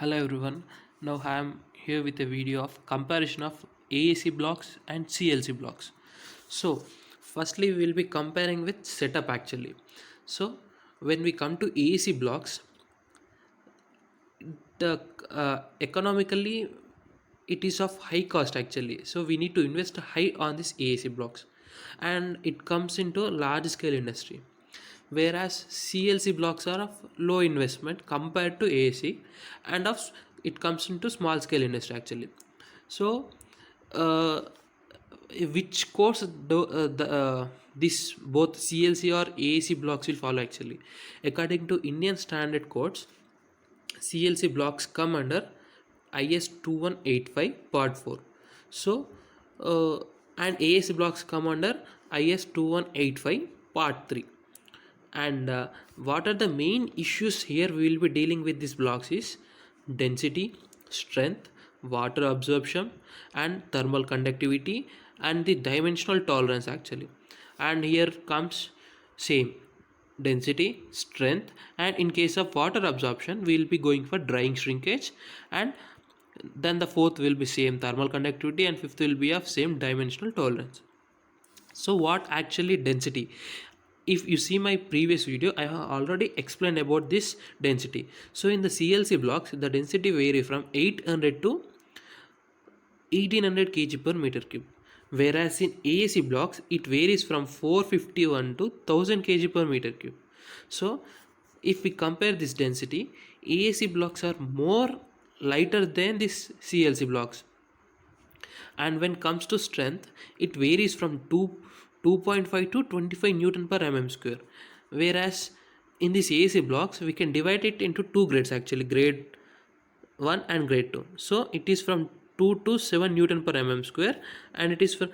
Hello everyone. Now I am here with a video of comparison of AAC blocks and CLC blocks. So firstly we will be comparing with setup actually. So when we come to AAC blocks, the economically it is of high cost actually. So we need to invest high on this AAC blocks, and it comes into large scale industry, whereas CLC blocks are of low investment compared to AAC, and it comes into small scale industry actually. So uh, which course this both CLC or AAC blocks will follow actually? According to Indian standard codes, CLC blocks come under IS 2185 part 4. So and AAC blocks come under IS 2185 part 3. And what are the main issues here we will be dealing with these blocks is density, strength, water absorption, and thermal conductivity, and the dimensional tolerance actually. And here comes same density, strength, and in case of water absorption we will be going for drying shrinkage, and then the fourth will be same thermal conductivity, and fifth will be of same dimensional tolerance. So what actually density? If you see my previous video, I have already explained about this density. So in the CLC blocks the density vary from 800 to 1800 kg per meter cube, whereas in AAC blocks it varies from 451 to 1000 kg per meter cube. So if we compare this density, AAC blocks are more lighter than this CLC blocks. And when comes to strength, it varies from 2.5 to 25 newton per mm square, whereas in these AC blocks we can divide it into two grades actually, grade 1 and grade 2. So it is from 2 to 7 newton per mm square, and it is for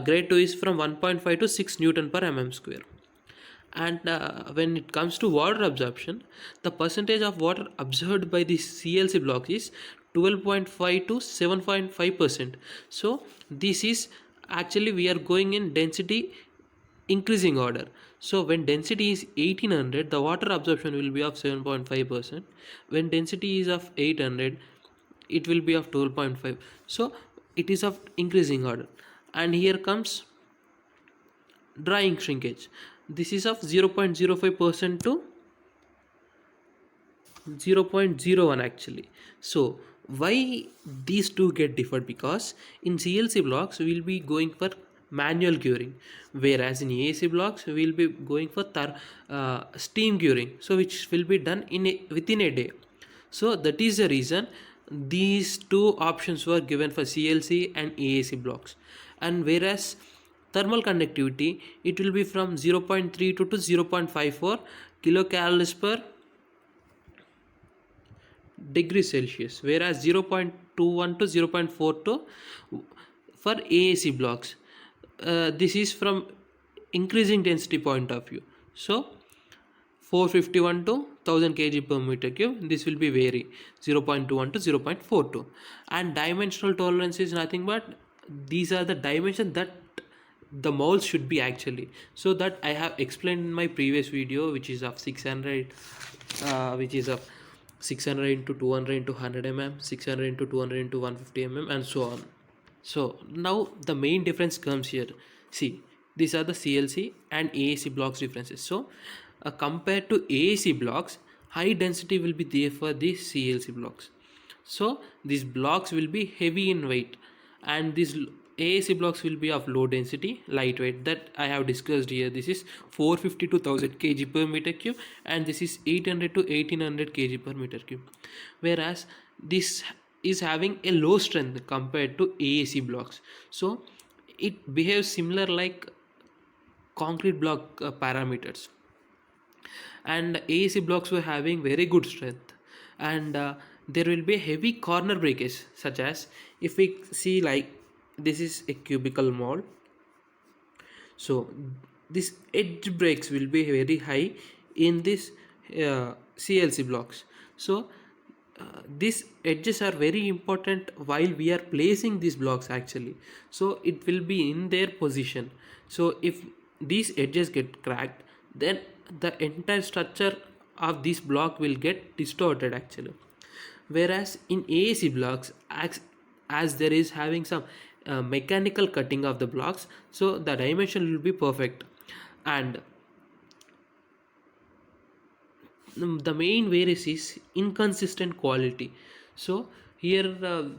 grade 2 is from 1.5 to 6 newton per mm square. And when it comes to water absorption, the percentage of water absorbed by the CLC block is 12.5 to 7.5%. So this is actually we are going in density increasing order. So when density is 1800, the water absorption will be of 7.5%. When density is of 800, it will be of 12.5. So it is of increasing order. And here comes drying shrinkage. This is of 0.05% to 0.01 actually. So why these two get differed? Because in CLC blocks we will be going for manual curing, whereas in AAC blocks we will be going for steam curing, so which will be done within a day. So that is the reason these two options were given for CLC and AAC blocks. And whereas thermal conductivity, it will be from 0.32 to 0.54 kilocalories per degree Celsius, whereas 0.21 to 0.42 for AAC blocks. This is from increasing density point of view. So 451 to 1000 kg per meter cube, this will be vary 0.21 to 0.42. And dimensional tolerance is nothing but these are the dimension that the moles should be actually. So that I have explained in my previous video, which is of 600 which is of 600 into 200 into 100 mm, 600 into 200 into 150 mm, and so on. So now the main difference comes here. See, these are the CLC and AAC blocks differences. So compared to AAC blocks, high density will be there for the CLC blocks. So these blocks will be heavy in weight, and these AAC blocks will be of low density, lightweight, that I have discussed here. This is 450 to 1000 kg per meter cube, and this is 800 to 1800 kg per meter cube. Whereas this is having a low strength compared to AAC blocks. So it behaves similar like concrete block parameters. And AAC blocks were having very good strength, and there will be heavy corner breakage, such as if we see like this is a cubical mold. So this edge breaks will be very high in this CLC blocks. So these edges are very important while we are placing these blocks actually. So it will be in their position. So if these edges get cracked, then the entire structure of this block will get distorted actually. whereas in AAC blocks, as there is having some mechanical cutting of the blocks, so the dimension will be perfect. And the main variance is inconsistent quality. So here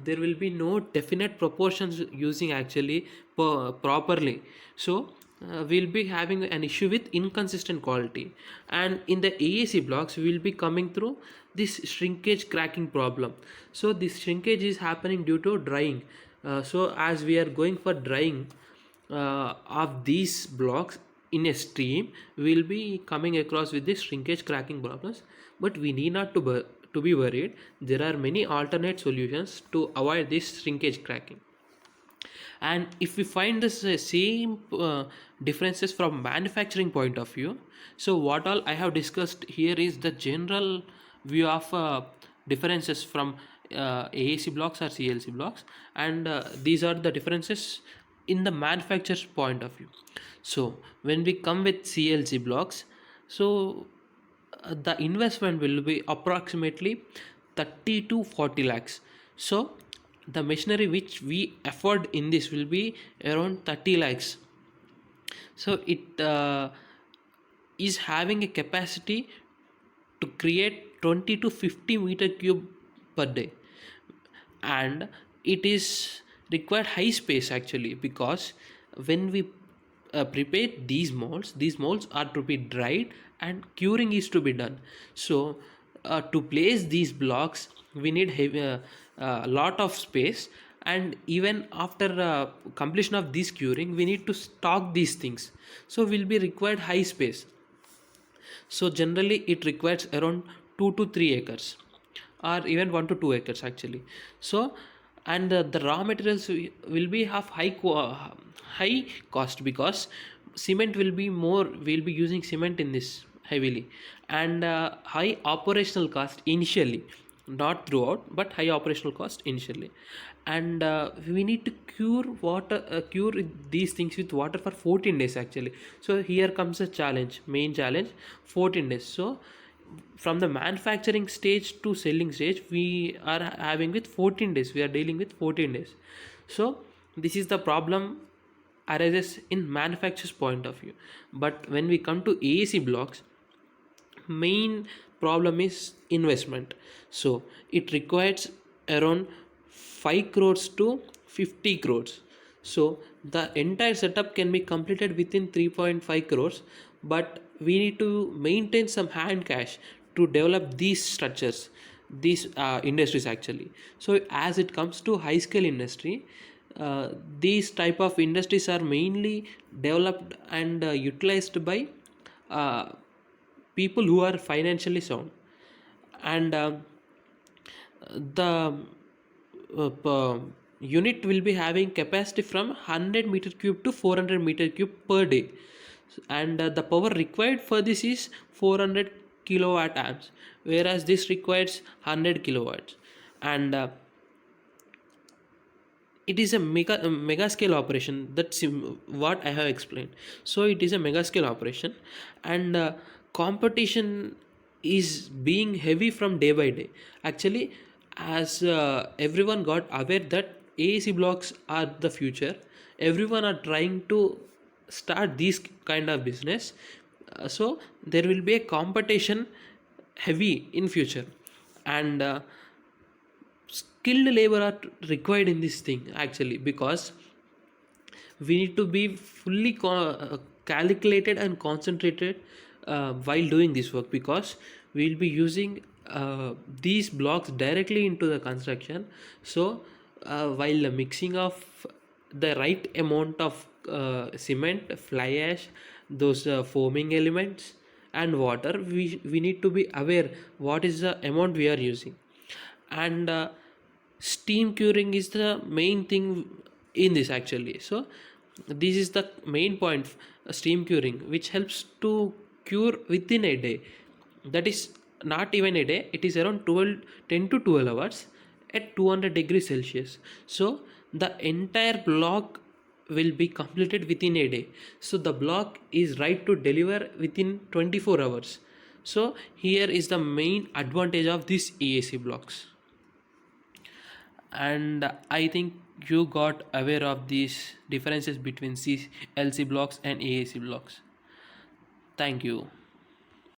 there will be no definite proportions using actually properly. So we'll be having an issue with inconsistent quality, and in the AAC blocks we will be coming through this shrinkage cracking problem. So this shrinkage is happening due to drying. So as we are going for drying of these blocks in a stream, we will be coming across with this shrinkage cracking problems. But we need not to be worried. There are many alternate solutions to avoid this shrinkage cracking. And if we find this same differences from manufacturing point of view, so what all I have discussed here is the general view of differences from AAC blocks or CLC blocks, and these are the differences in the manufacturer's point of view. So when we come with CLC blocks, so the investment will be approximately 30 to 40 lakhs. So the machinery which we afford in this will be around 30 lakhs. So it is having a capacity to create 20 to 50 meter cube per day, and it is required high space actually, because when we prepare these molds are to be dried and curing is to be done. So to place these blocks we need a lot of space, and even after completion of this curing we need to stock these things, so will be required high space. So generally it requires around 2 to 3 acres, or even 1 to 2 acres actually. So and the raw materials will be of high cost, because cement will be more, we'll be using cement in this heavily, and high operational cost initially, not throughout, but high operational cost initially. And we need to cure these things with water for 14 days actually. So here comes a challenge, main challenge, 14 days. So from the manufacturing stage to selling stage we are having with 14 days, we are dealing with 14 days. So this is the problem arises in manufacturer's point of view. But when we come to AAC blocks, main problem is investment. So it requires around 5 crores to 50 crores. So the entire setup can be completed within 3.5 crores, but we need to maintain some hand cash to develop these structures, these industries actually. So as it comes to high scale industry, these type of industries are mainly developed and utilized by uh, people who are financially sound. And the unit will be having capacity from 100 meter cube to 400 meter cube per day, and the power required for this is 400 kilowatt amps, whereas this requires 100 kilowatts. And it is a mega scale operation. That's what I have explained. So it is a mega scale operation, and competition is being heavy from day by day actually. As everyone got aware that AAC blocks are the future, everyone are trying to start this kind of business. So there will be a competition heavy in future, and skilled labor are required in this thing actually, because we need to be fully calculated and concentrated while doing this work, because we will be using these blocks directly into the construction. So while the mixing of the right amount of cement, fly ash, those foaming elements and water, we need to be aware what is the amount we are using. And steam curing is the main thing in this actually. So this is the main point, steam curing, which helps to cure within a day. That is not even a day, it is around 10 to 12 hours at 200 degrees Celsius. So the entire block will be completed within a day. So the block is right to deliver within 24 hours. So here is the main advantage of these AAC blocks. and I think you got aware of these differences between LC blocks and AAC blocks. Thank you.